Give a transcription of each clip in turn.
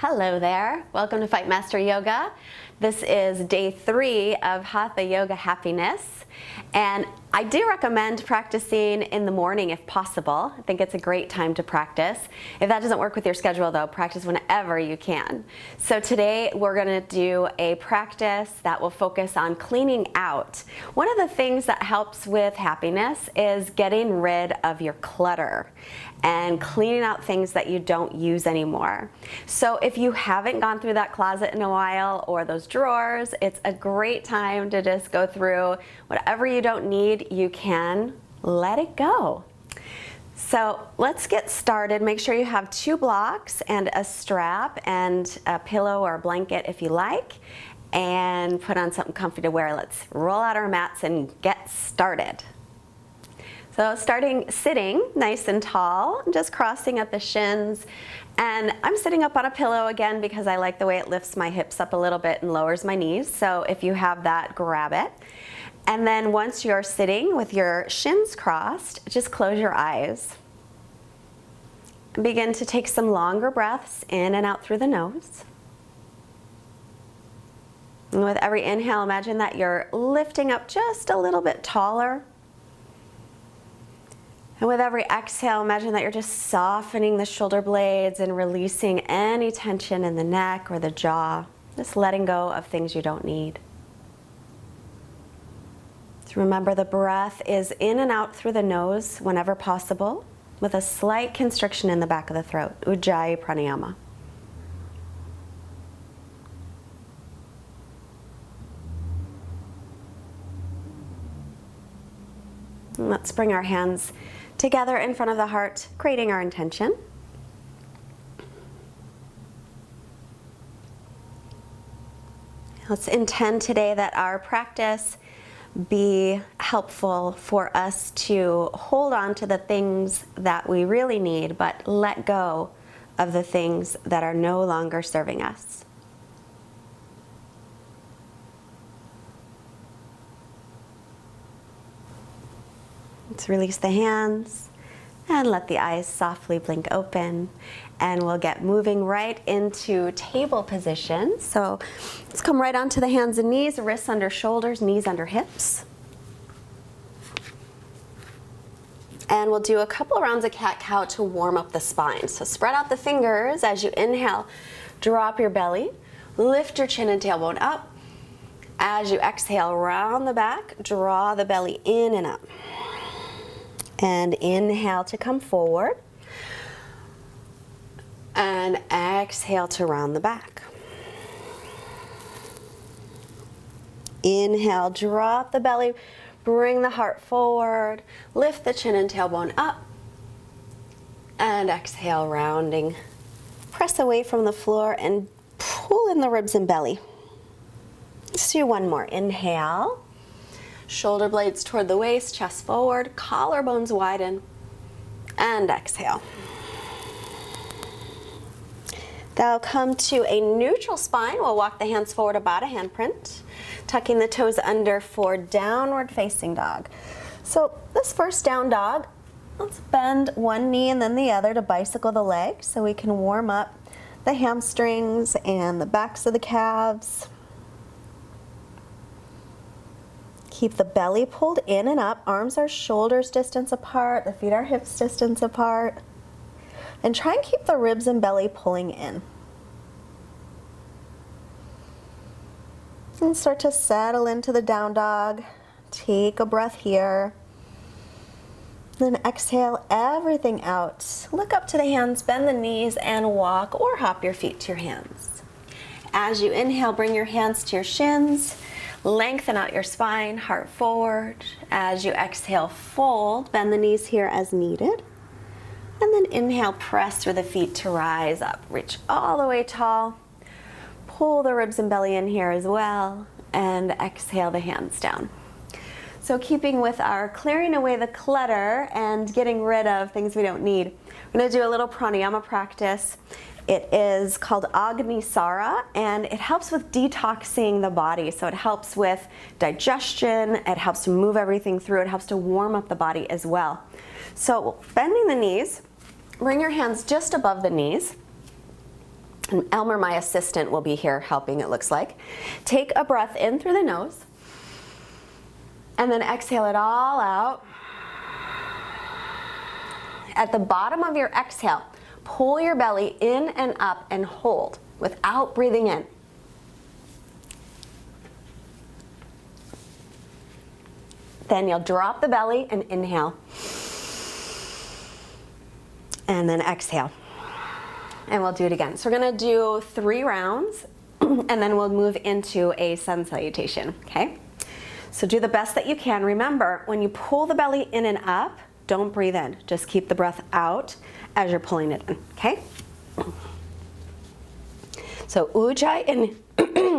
Hello there, welcome to Fightmaster Yoga. This is day 3 of Hatha Yoga Happiness, and I do recommend practicing in the morning if possible. I think it's a great time to practice. If that doesn't work with your schedule though, practice whenever you can. So today we're going to do a practice that will focus on cleaning out. One of the things that helps with happiness is getting rid of your clutter and cleaning out things that you don't use anymore. So if you haven't gone through that closet in a while or those drawers, it's a great time to just go through whatever you don't need. You can let it go. So let's get started. Make sure you have 2 blocks and a strap and a pillow or a blanket if you like, and put on something comfy to wear. Let's roll out our mats and get started. So starting sitting nice and tall, just crossing at the shins. And I'm sitting up on a pillow again because I like the way it lifts my hips up a little bit and lowers my knees. So if you have that, grab it. And then once you're sitting with your shins crossed, just close your eyes. And begin to take some longer breaths in and out through the nose. And with every inhale, imagine that you're lifting up just a little bit taller. And with every exhale, imagine that you're just softening the shoulder blades and releasing any tension in the neck or the jaw, just letting go of things you don't need. So remember, the breath is in and out through the nose whenever possible, with a slight constriction in the back of the throat, Ujjayi Pranayama. And let's bring our hands together in front of the heart, creating our intention. Let's intend today that our practice be helpful for us to hold on to the things that we really need, but let go of the things that are no longer serving us. Let's release the hands and let the eyes softly blink open, and we'll get moving right into table position. So let's come right onto the hands and knees, wrists under shoulders, knees under hips. And we'll do a couple rounds of cat-cow to warm up the spine. So spread out the fingers as you inhale, drop your belly, lift your chin and tailbone up. As you exhale, round the back, draw the belly in and up. And inhale to come forward. And exhale to round the back. Inhale, drop the belly, bring the heart forward, lift the chin and tailbone up. And exhale, rounding. Press away from the floor and pull in the ribs and belly. Let's do one more. Inhale. Shoulder blades toward the waist, chest forward, collarbones widen, and exhale. That'll come to a neutral spine. We'll walk the hands forward about a handprint, tucking the toes under for downward facing dog. So this first down dog, let's bend one knee and then the other to bicycle the legs so we can warm up the hamstrings and the backs of the calves. Keep the belly pulled in and up, arms are shoulders distance apart, the feet are hips distance apart. And try and keep the ribs and belly pulling in. And start to settle into the down dog. Take a breath here. Then exhale everything out. Look up to the hands, bend the knees, and walk or hop your feet to your hands. As you inhale, bring your hands to your shins. Lengthen out your spine, heart forward. As you exhale, fold, bend the knees here as needed. And then inhale, press through the feet to rise up. Reach all the way tall. Pull the ribs and belly in here as well. And exhale the hands down. So keeping with our clearing away the clutter and getting rid of things we don't need, we're going to do a little pranayama practice. It is called Agnisara, and it helps with detoxing the body. So it helps with digestion, it helps to move everything through, it helps to warm up the body as well. So bending the knees, bring your hands just above the knees. And Elmer, my assistant, will be here helping, it looks like. Take a breath in through the nose, and then exhale it all out. At the bottom of your exhale, pull your belly in and up and hold without breathing in. Then you'll drop the belly and inhale. And then exhale. And we'll do it again. So we're gonna do 3 rounds and then we'll move into a sun salutation, okay? So do the best that you can. Remember, when you pull the belly in and up, don't breathe in. Just keep the breath out as you're pulling it in, okay? So Ujjayi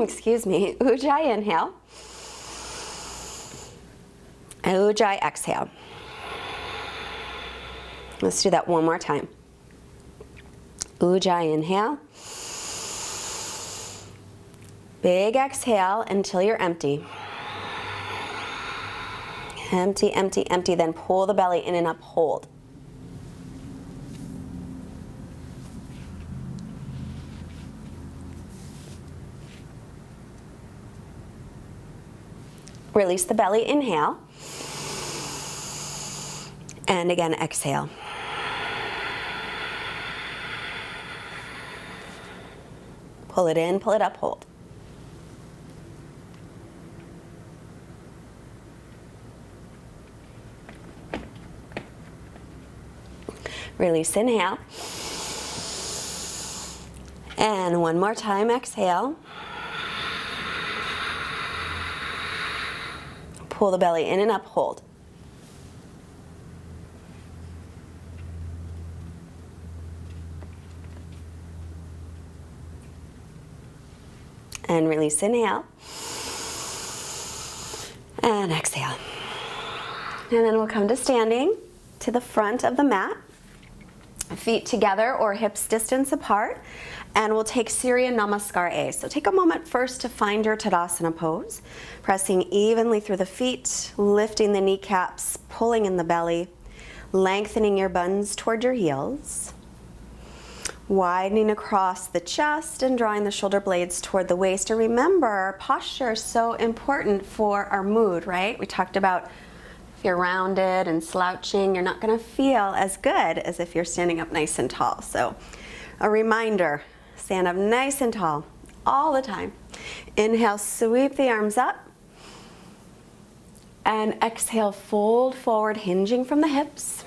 excuse me, Ujjayi inhale. And Ujjayi exhale. Let's do that one more time. Ujjayi inhale. Big exhale until you're empty. Empty, empty, empty. Then pull the belly in and up, hold. Release the belly, inhale. And again, exhale. Pull it in, pull it up, hold. Release, inhale. And one more time, exhale. Pull the belly in and up, hold. And release, inhale. And exhale. And then we'll come to standing to the front of the mat. Feet together or hips distance apart. And we'll take Surya Namaskar A. So take a moment first to find your Tadasana pose. Pressing evenly through the feet, lifting the kneecaps, pulling in the belly, lengthening your buns toward your heels. Widening across the chest and drawing the shoulder blades toward the waist. And remember, posture is so important for our mood, right? We talked about if you're rounded and slouching, you're not gonna feel as good as if you're standing up nice and tall. So a reminder, stand up nice and tall all the time. Inhale, sweep the arms up. And exhale, fold forward, hinging from the hips.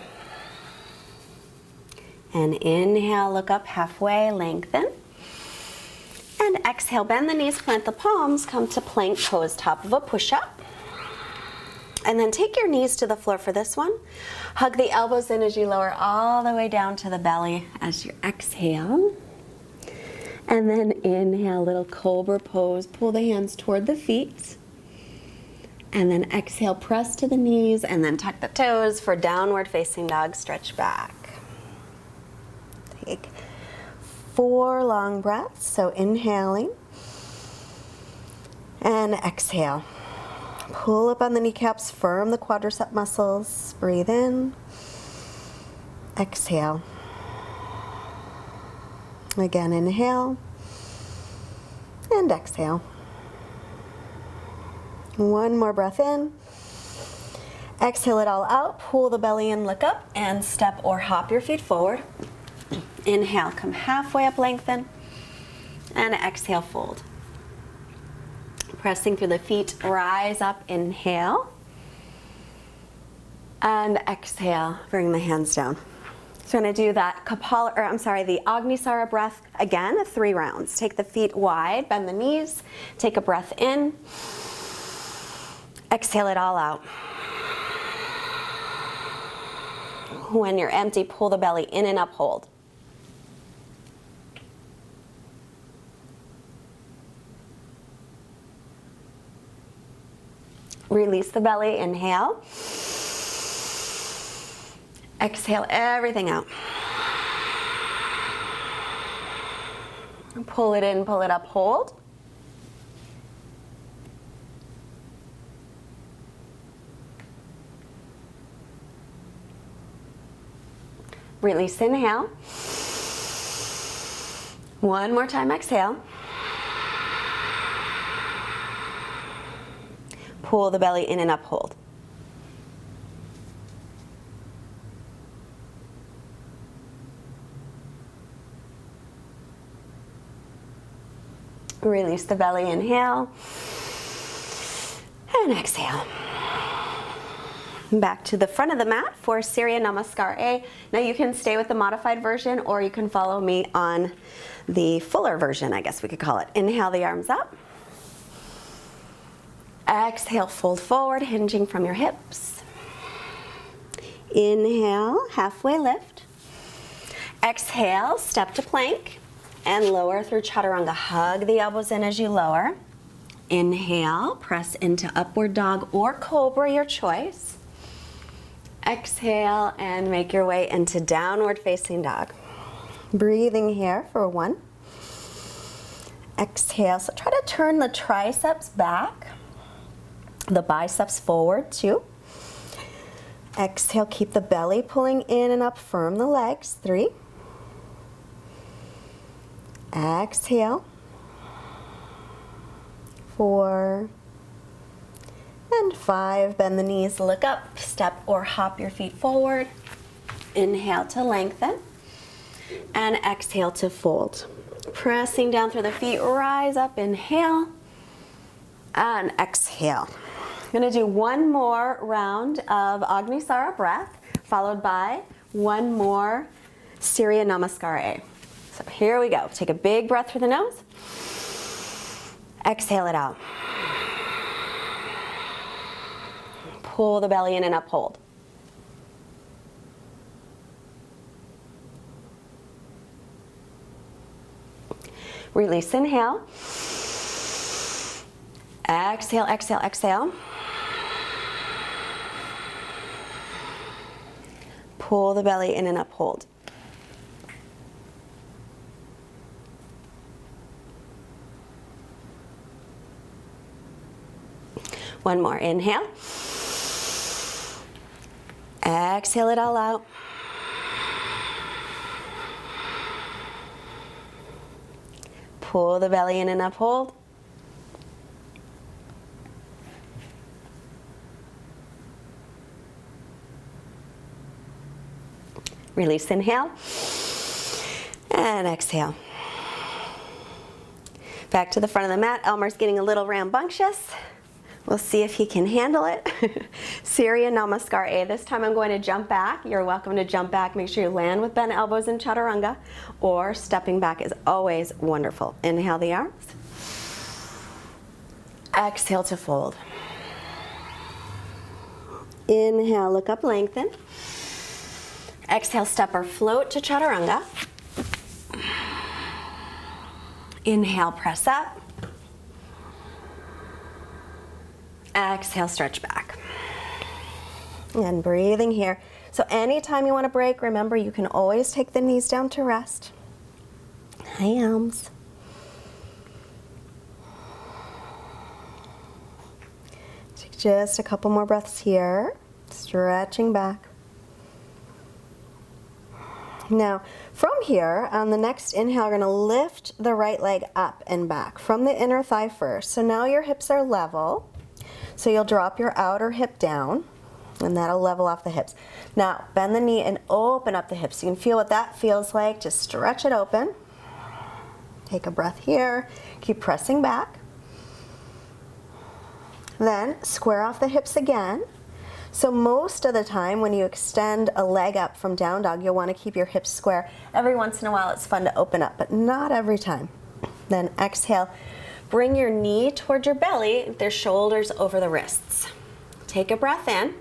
And inhale, look up halfway, lengthen. And exhale, bend the knees, plant the palms, come to plank pose, top of a push-up. And then take your knees to the floor for this one. Hug the elbows in as you lower all the way down to the belly as you exhale. And then inhale, little cobra pose. Pull the hands toward the feet. And then exhale, press to the knees and then tuck the toes for downward facing dog, stretch back. Take 4 long breaths, so inhaling and exhale. Pull up on the kneecaps, firm the quadricep muscles, breathe in, exhale. Again, inhale and exhale. One more breath in. Exhale it all out, pull the belly in, look up, and step or hop your feet forward. Inhale, come halfway up, lengthen, and exhale, fold. Pressing through the feet, rise up, inhale, and exhale, bring the hands down. So I'm gonna do that the Agnisara breath again, 3 rounds. Take the feet wide, bend the knees, take a breath in, exhale it all out. When you're empty, pull the belly in and up, hold. Release the belly, inhale. Exhale everything out. Pull it in, pull it up, hold. Release, inhale. One more time, exhale. Pull the belly in and up, hold. Release the belly, inhale, and exhale. Back to the front of the mat for Surya Namaskar A. Now you can stay with the modified version or you can follow me on the fuller version, I guess we could call it. Inhale the arms up. Exhale, fold forward, hinging from your hips. Inhale, halfway lift. Exhale, step to plank and lower through Chaturanga. Hug the elbows in as you lower. Inhale, press into upward dog or cobra, your choice. Exhale and make your way into downward facing dog. Breathing here for 1. Exhale, so try to turn the triceps back, the biceps forward, 2. Exhale, keep the belly pulling in and up, firm the legs, 3. Exhale, 4, and 5. Bend the knees, look up, step or hop your feet forward. Inhale to lengthen, and exhale to fold. Pressing down through the feet, rise up, inhale, and exhale. I'm gonna do one more round of Agnisara breath, followed by one more Surya Namaskar A. So here we go. Take a big breath through the nose. Exhale it out. Pull the belly in and up, hold. Release, inhale. Exhale, exhale, exhale. Pull the belly in and up, hold. One more, inhale. Exhale it all out. Pull the belly in and up, hold. Release, inhale. And exhale. Back to the front of the mat. Elmer's getting a little rambunctious. We'll see if he can handle it. Surya Namaskar A. This time I'm going to jump back. You're welcome to jump back. Make sure you land with bent elbows in Chaturanga, or stepping back is always wonderful. Inhale the arms. Exhale to fold. Inhale, look up, lengthen. Exhale, step or float to Chaturanga. Inhale, press up. Exhale, stretch back. And breathing here. So anytime you want to break, remember you can always take the knees down to rest. Hi, arms. Take just a couple more breaths here. Stretching back. Now, from here, on the next inhale, we're going to lift the right leg up and back from the inner thigh first. So now your hips are level. So you'll drop your outer hip down, and that'll level off the hips. Now, bend the knee and open up the hips. You can feel what that feels like. Just stretch it open. Take a breath here. Keep pressing back. Then square off the hips again. So most of the time when you extend a leg up from down dog, you'll want to keep your hips square. Every once in a while it's fun to open up, but not every time. Then exhale. Bring your knee towards your belly, their shoulders over the wrists. Take a breath in,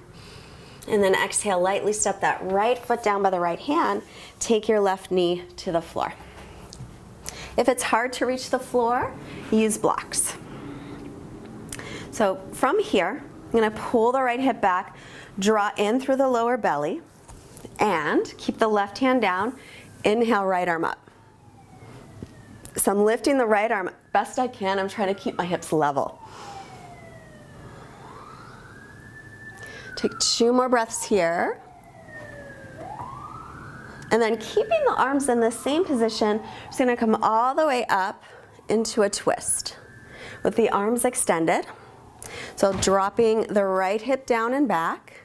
and then exhale, lightly step that right foot down by the right hand. Take your left knee to the floor. If it's hard to reach the floor, use blocks. So from here, I'm gonna pull the right hip back, draw in through the lower belly, and keep the left hand down. Inhale, right arm up. So I'm lifting the right arm best I can. I'm trying to keep my hips level. Take 2 more breaths here. And then keeping the arms in the same position, we're just gonna come all the way up into a twist with the arms extended. So dropping the right hip down and back.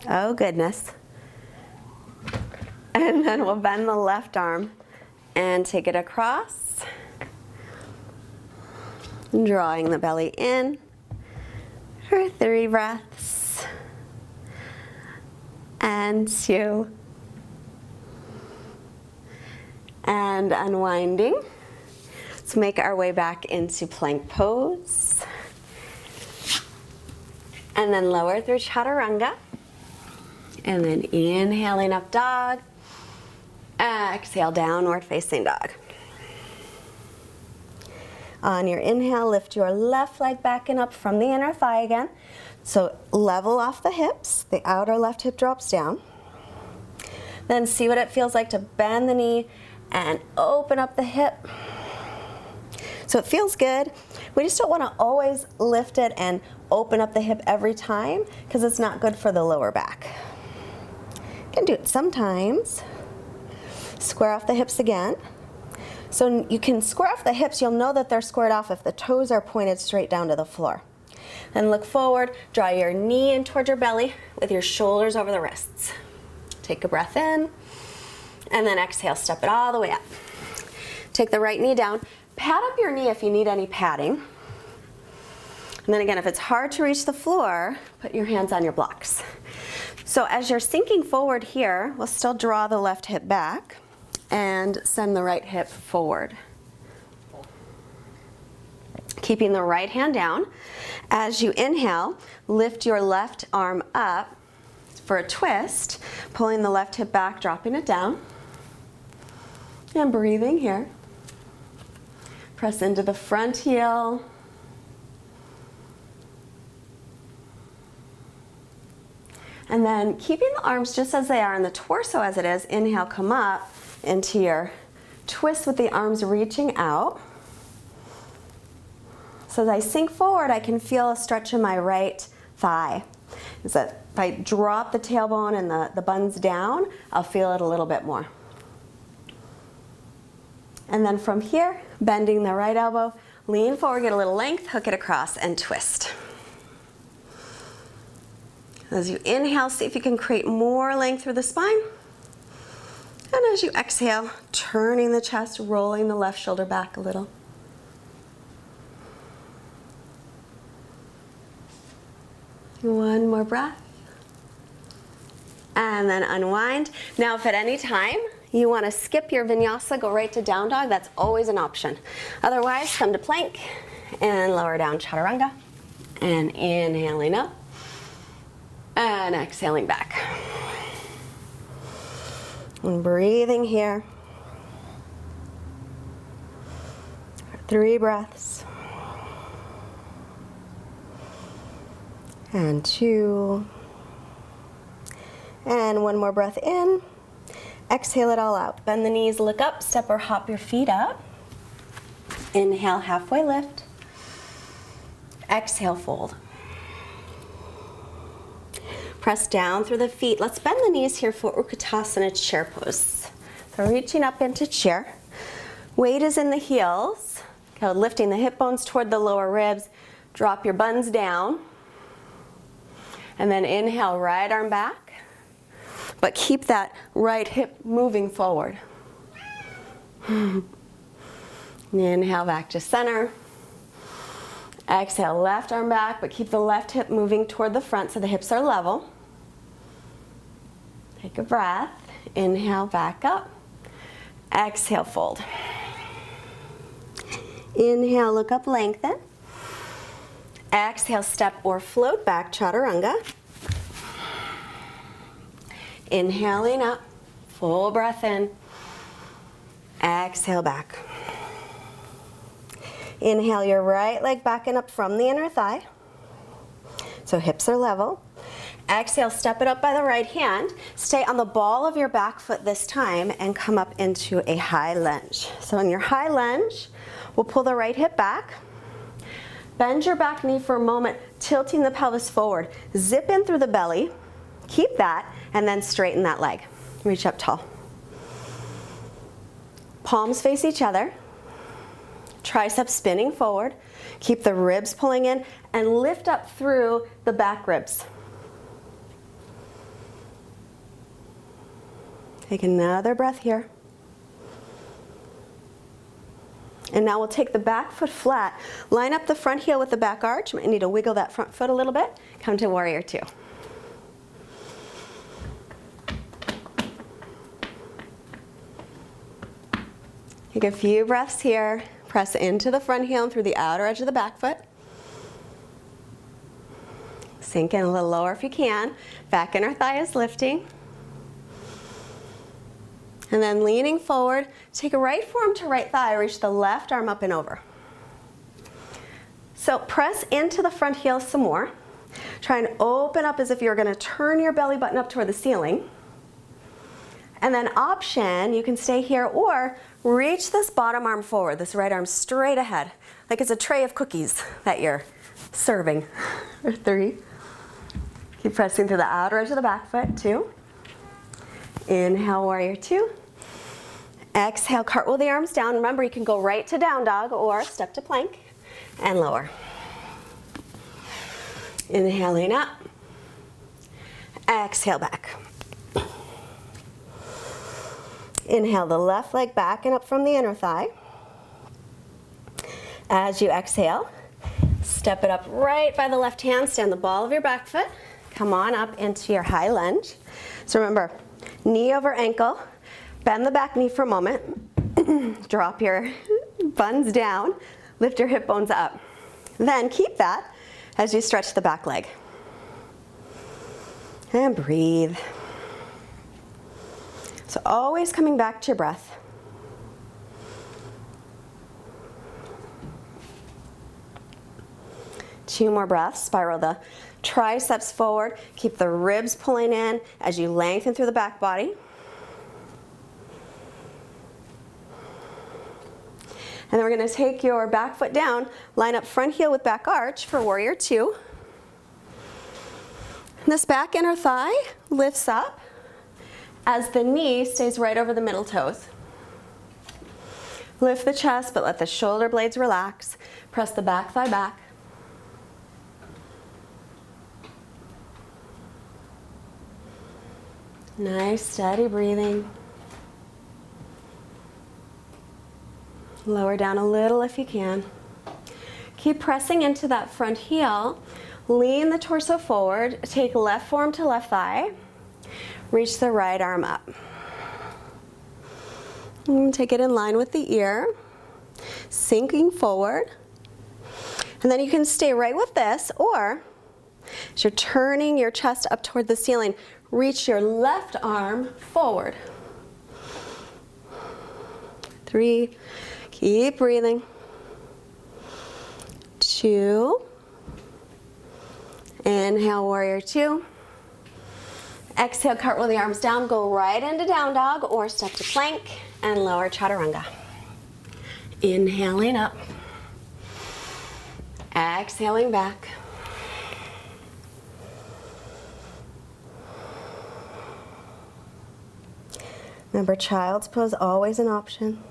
Oh goodness. And then we'll bend the left arm and take it across. Drawing the belly in for 3 breaths. And 2. And unwinding. Let's make our way back into plank pose. And then lower through Chaturanga. And then inhaling up dog. Exhale, downward facing dog. On your inhale, lift your left leg back and up from the inner thigh again. So level off the hips, the outer left hip drops down. Then see what it feels like to bend the knee and open up the hip. So it feels good. We just don't want to always lift it and open up the hip every time because it's not good for the lower back. You can do it sometimes. Square off the hips again. So you can square off the hips, you'll know that they're squared off if the toes are pointed straight down to the floor. Then look forward, draw your knee in towards your belly with your shoulders over the wrists. Take a breath in, and then exhale, step it all the way up. Take the right knee down, pad up your knee if you need any padding. And then again, if it's hard to reach the floor, put your hands on your blocks. So as you're sinking forward here, we'll still draw the left hip back and send the right hip forward. Keeping the right hand down. As you inhale, lift your left arm up for a twist, pulling the left hip back, dropping it down. And breathing here. Press into the front heel. And then keeping the arms just as they are and the torso as it is, inhale, come up into your twist with the arms reaching out. So as I sink forward, I can feel a stretch in my right thigh. Is that if I drop the tailbone and the buns down, I'll feel it a little bit more. And then from here, bending the right elbow, lean forward, get a little length, hook it across, and twist. As you inhale, see if you can create more length through the spine. And as you exhale, turning the chest, rolling the left shoulder back a little. One more breath. And then unwind. Now, if at any time you want to skip your vinyasa, go right to down dog, that's always an option. Otherwise, come to plank and lower down Chaturanga. And inhaling up. And exhaling back. And breathing here. 3 breaths. And 2. And 1 more breath in. Exhale it all out. Bend the knees, look up, step or hop your feet up. Inhale, halfway lift. Exhale, fold. Press down through the feet. Let's bend the knees here for Utkatasana chair pose. So reaching up into chair. Weight is in the heels. Okay, lifting the hip bones toward the lower ribs. Drop your buns down. And then inhale, right arm back. But keep that right hip moving forward. Inhale back to center. Exhale, left arm back, but keep the left hip moving toward the front so the hips are level. Take a breath. Inhale, back up. Exhale, fold. Inhale, look up, lengthen. Exhale, step or float back, Chaturanga. Inhaling up, full breath in. Exhale, back. Inhale your right leg back and up from the inner thigh. So hips are level. Exhale, step it up by the right hand. Stay on the ball of your back foot this time and come up into a high lunge. So in your high lunge, we'll pull the right hip back. Bend your back knee for a moment, tilting the pelvis forward. Zip in through the belly. Keep that. and then straighten that leg. Reach up tall. Palms face each other. Triceps spinning forward. Keep the ribs pulling in and lift up through the back ribs. Take another breath here. And now we'll take the back foot flat. Line up the front heel with the back arch. You might need to wiggle that front foot a little bit. Come to warrior two. Take a few breaths here. Press into the front heel and through the outer edge of the back foot. Sink in a little lower if you can. Back inner thigh is lifting. And then leaning forward, take a right forearm to right thigh, reach the left arm up and over. So press into the front heel some more. Try and open up as if you're going to turn your belly button up toward the ceiling. And then option, you can stay here or reach this bottom arm forward, this right arm straight ahead, like it's a tray of cookies that you're serving. 3. Keep pressing through the outer edge of the back foot. 2. Inhale, warrior 2. Exhale, cartwheel the arms down. Remember, you can go right to down dog or step to plank and lower. Inhaling up. Exhale back. Inhale the left leg back and up from the inner thigh. As you exhale, step it up right by the left hand. Stand the ball of your back foot. Come on up into your high lunge. So remember, knee over ankle. Bend the back knee for a moment. Drop your buns down. Lift your hip bones up. Then keep that as you stretch the back leg. And breathe. So always coming back to your breath. Two more breaths. Spiral the triceps forward. Keep the ribs pulling in as you lengthen through the back body. And then we're going to take your back foot down, line up front heel with back arch for warrior 2. And this back inner thigh lifts up as the knee stays right over the middle toes. Lift the chest, but let the shoulder blades relax. Press the back thigh back. Nice, steady breathing. Lower down a little if you can. Keep pressing into that front heel. Lean the torso forward. Take left forearm to left thigh. Reach the right arm up. And take it in line with the ear. Sinking forward. And then you can stay right with this, or as you're turning your chest up toward the ceiling, reach your left arm forward. 3. Keep breathing. 2. Inhale, warrior 2. Exhale, cartwheel the arms down. Go right into down dog or step to plank and lower chaturanga. Inhaling up. Exhaling back. Remember, child's pose always an option.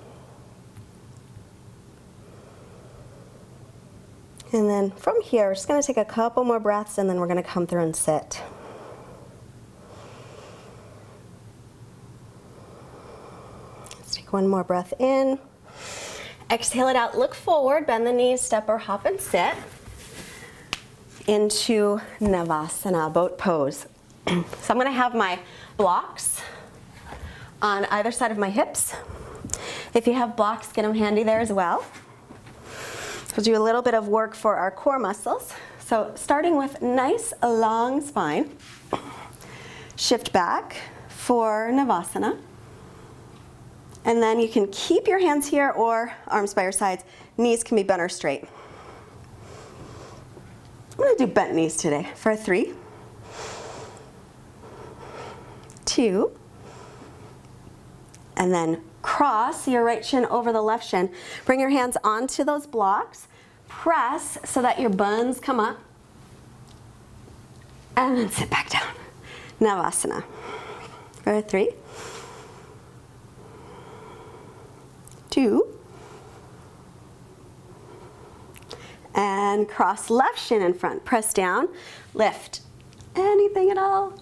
And then from here, we're just going to take a couple more breaths and then we're going to come through and sit. Let's take one more breath in. Exhale it out, look forward, bend the knees, step or hop and sit into Navasana, boat pose. So I'm going to have my blocks on either side of my hips. If you have blocks, get them handy there as well. We'll do a little bit of work for our core muscles. So starting with nice long spine. Shift back for Navasana. And then you can keep your hands here or arms by your sides. Knees can be bent or straight. I'm going to do bent knees today for 3, 2, and then cross your right shin over the left shin. Bring your hands onto those blocks. Press so that your buns come up. And then sit back down. Navasana. For 3, 2, and cross left shin in front. Press down, lift anything at all,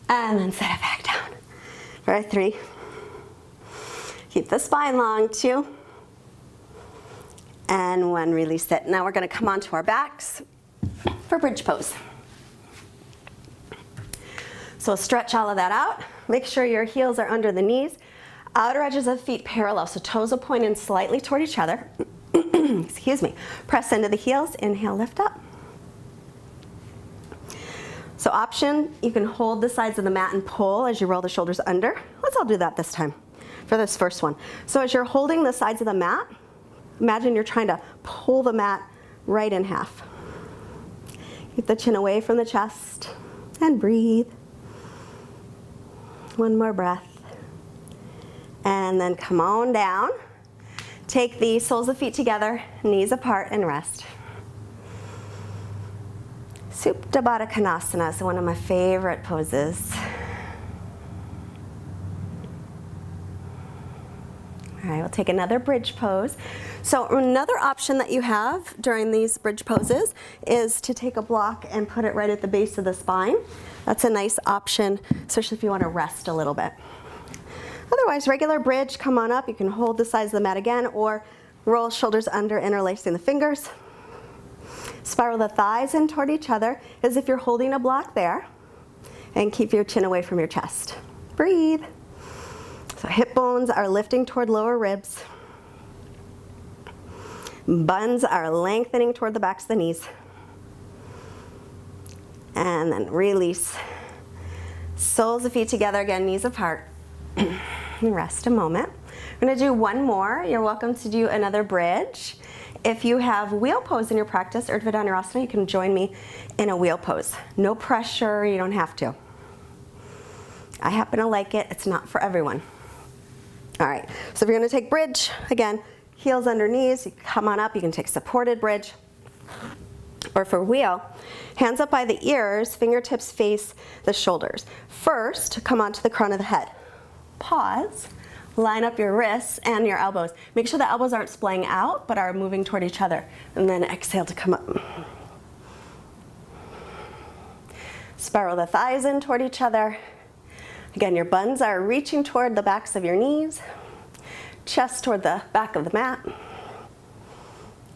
and then set it back down. For 3, keep the spine long, 2, and 1, release it. Now we're gonna come onto our backs for bridge pose. So stretch all of that out. Make sure your heels are under the knees. Outer edges of feet parallel, so toes will point in slightly toward each other. Excuse me. Press into the heels, inhale, lift up. So option, you can hold the sides of the mat and pull as you roll the shoulders under. Let's all do that this time for this first one. So as you're holding the sides of the mat, imagine you're trying to pull the mat right in half. Keep the chin away from the chest and breathe. One more breath. And then come on down. Take the soles of feet together, knees apart, and rest. Supta Baddha Konasana is one of my favorite poses. All right, we'll take another bridge pose. So another option that you have during these bridge poses is to take a block and put it right at the base of the spine. That's a nice option, especially if you want to rest a little bit. Otherwise, regular bridge, come on up. You can hold the sides of the mat again or roll shoulders under, interlacing the fingers. Spiral the thighs in toward each other as if you're holding a block there, and keep your chin away from your chest. Breathe. So hip bones are lifting toward lower ribs. Buns are lengthening toward the backs of the knees. And then release. Soles of feet together again, knees apart. Rest a moment. We're going to do one more. You're welcome to do another bridge. If you have wheel pose in your practice, Urdhva Dhanurasana, you can join me in a wheel pose. No pressure, you don't have to. I happen to like it. It's not for everyone. All right, so if you're going to take bridge, again, heels under knees, you come on up, you can take supported bridge. Or for wheel, hands up by the ears, fingertips face the shoulders. First, come onto the crown of the head. Pause, line up your wrists and your elbows. Make sure the elbows aren't splaying out, but are moving toward each other. And then exhale to come up. Spiral the thighs in toward each other. Again, your buns are reaching toward the backs of your knees. Chest toward the back of the mat.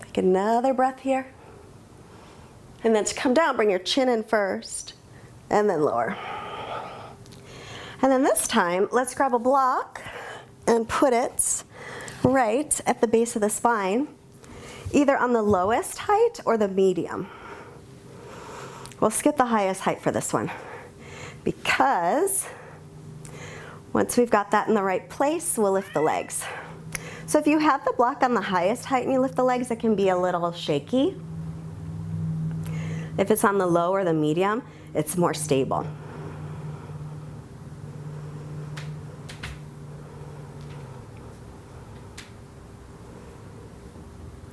Take another breath here. And then to come down, bring your chin in first, and then lower. And then this time, let's grab a block and put it right at the base of the spine, either on the lowest height or the medium. We'll skip the highest height for this one, because once we've got that in the right place, we'll lift the legs. So if you have the block on the highest height and you lift the legs, it can be a little shaky. If it's on the low or the medium, it's more stable.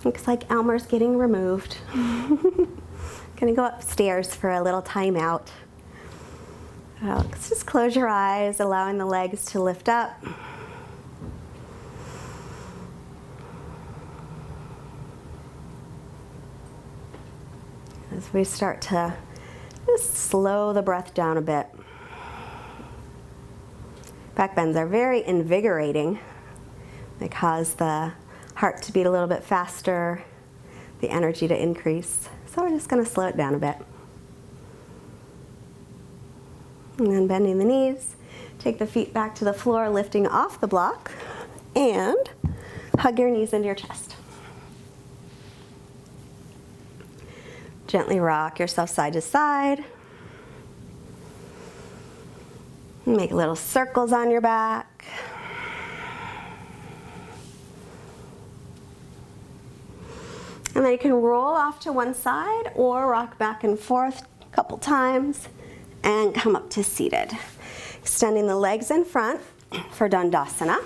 Looks like Elmer's getting removed. Gonna go upstairs for a little time out. Just close your eyes, allowing the legs to lift up. As we start to just slow the breath down a bit. Back bends are very invigorating. They cause the heart to beat a little bit faster, the energy to increase. So we're just going to slow it down a bit. And then bending the knees, take the feet back to the floor, lifting off the block, and hug your knees into your chest. Gently rock yourself side to side. Make little circles on your back. And then you can roll off to one side or rock back and forth a couple times and come up to seated. Extending the legs in front for Dandasana.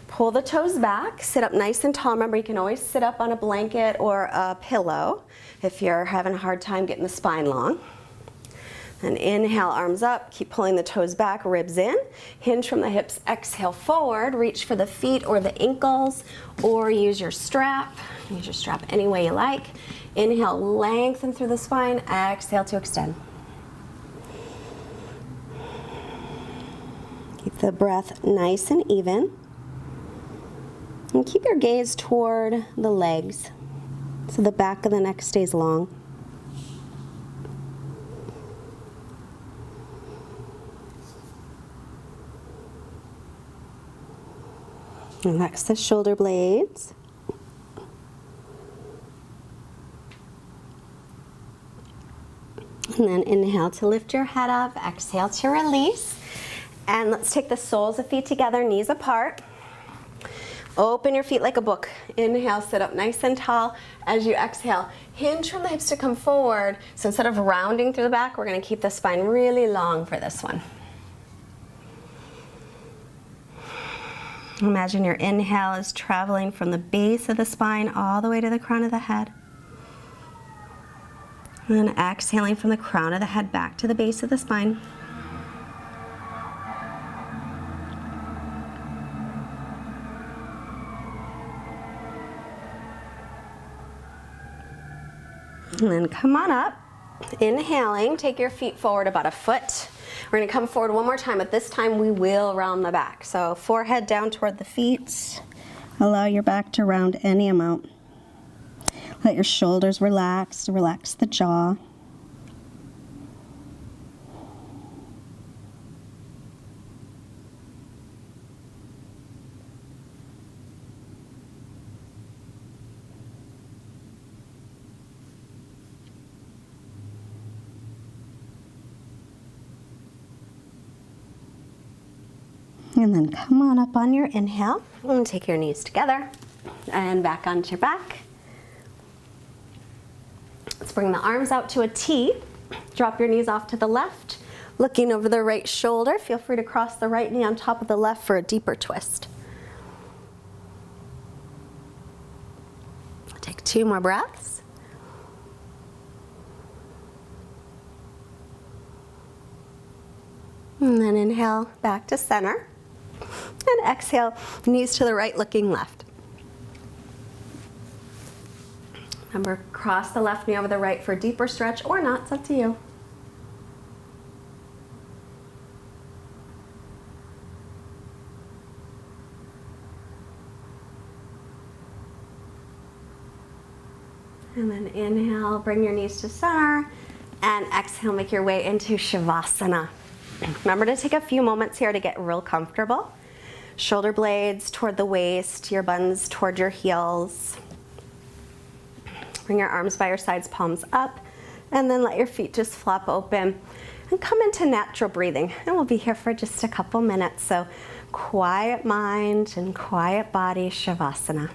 Pull the toes back, sit up nice and tall. Remember, you can always sit up on a blanket or a pillow if you're having a hard time getting the spine long. And inhale, arms up, keep pulling the toes back, ribs in. Hinge from the hips, exhale forward, reach for the feet or the ankles, or use your strap. Use your strap any way you like. Inhale, lengthen through the spine, exhale to extend. Keep the breath nice and even. And keep your gaze toward the legs, so the back of the neck stays long. Relax the shoulder blades. And then inhale to lift your head up, exhale to release. And let's take the soles of feet together, knees apart. Open your feet like a book. Inhale, sit up nice and tall. As you exhale, hinge from the hips to come forward. So instead of rounding through the back, we're going to keep the spine really long for this one. Imagine your inhale is traveling from the base of the spine all the way to the crown of the head. And then exhaling from the crown of the head back to the base of the spine. And then come on up. Inhaling, take your feet forward about a foot. We're gonna come forward one more time, but this time we will round the back. So forehead down toward the feet. Allow your back to round any amount. Let your shoulders relax, relax the jaw. And then come on up on your inhale and take your knees together and back onto your back. Let's bring the arms out to a T. Drop your knees off to the left. Looking over the right shoulder, feel free to cross the right knee on top of the left for a deeper twist. Take 2 more breaths. And then inhale back to center. And exhale, knees to the right, looking left. Remember, cross the left knee over the right for a deeper stretch, or not, it's up to you. And then inhale, bring your knees to center, and exhale, make your way into Shavasana. Remember to take a few moments here to get real comfortable. Shoulder blades toward the waist, your buns toward your heels. Bring your arms by your sides, palms up, and then let your feet just flop open and come into natural breathing. And we'll be here for just a couple minutes. So quiet mind and quiet body, Shavasana.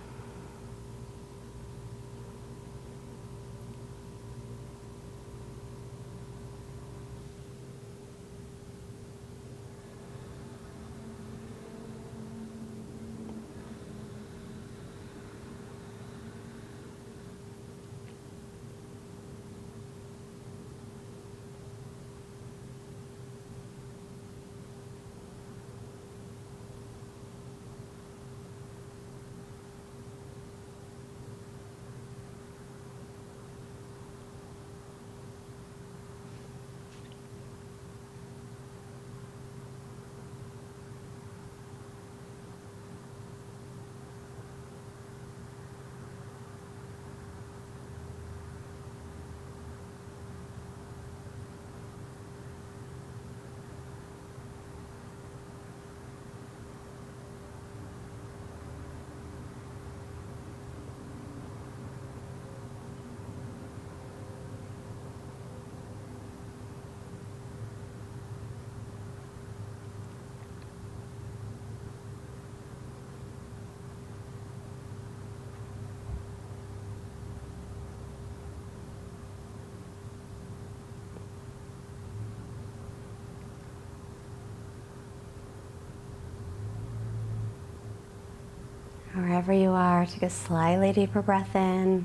Wherever you are, take a slightly deeper breath in.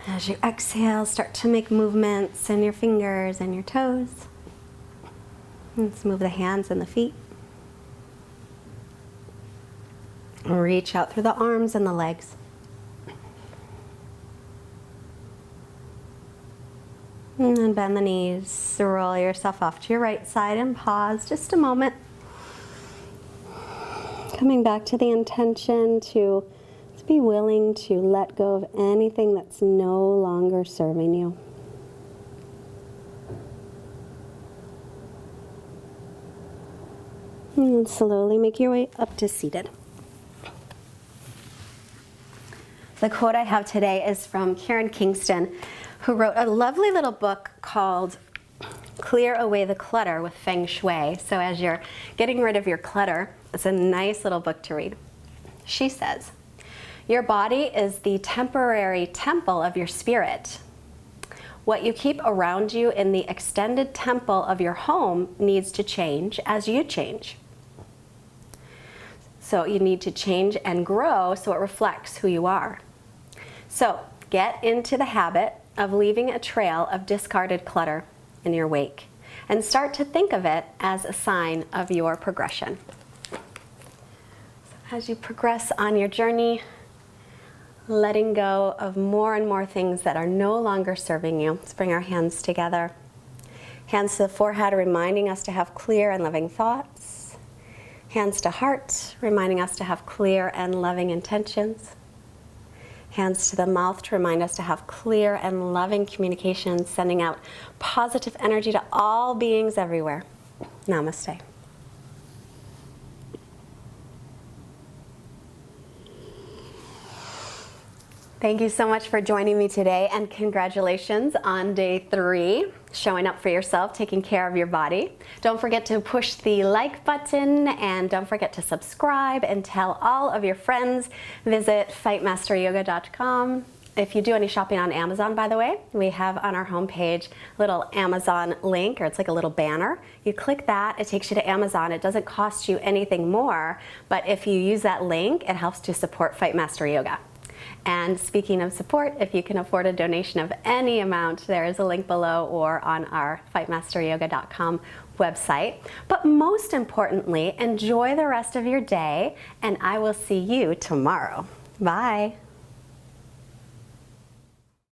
As you exhale, start to make movements in your fingers and your toes. Let's move the hands and the feet. Reach out through the arms and the legs. And then bend the knees, roll yourself off to your right side and pause just a moment. Coming back to the intention to be willing to let go of anything that's no longer serving you. And slowly make your way up to seated. The quote I have today is from Karen Kingston, who wrote a lovely little book called Clear Away the Clutter with Feng Shui. So as you're getting rid of your clutter, it's a nice little book to read. She says, "Your body is the temporary temple of your spirit. What you keep around you in the extended temple of your home needs to change as you change. So you need to change and grow so it reflects who you are. So get into the habit of leaving a trail of discarded clutter in your wake and start to think of it as a sign of your progression." So as you progress on your journey, letting go of more and more things that are no longer serving you. Let's bring our hands together. Hands to the forehead, reminding us to have clear and loving thoughts. Hands to heart, reminding us to have clear and loving intentions. Hands to the mouth to remind us to have clear and loving communication, sending out positive energy to all beings everywhere. Namaste. Thank you so much for joining me today, and congratulations on day 3, showing up for yourself, taking care of your body. Don't forget to push the like button, and don't forget to subscribe and tell all of your friends. Visit fightmasteryoga.com. If you do any shopping on Amazon, by the way, we have on our homepage a little Amazon link, or it's like a little banner. You click that, it takes you to Amazon. It doesn't cost you anything more, but if you use that link, it helps to support Fightmaster Yoga. And speaking of support, if you can afford a donation of any amount, there is a link below or on our fightmasteryoga.com website. But most importantly, enjoy the rest of your day, and I will see you tomorrow. Bye.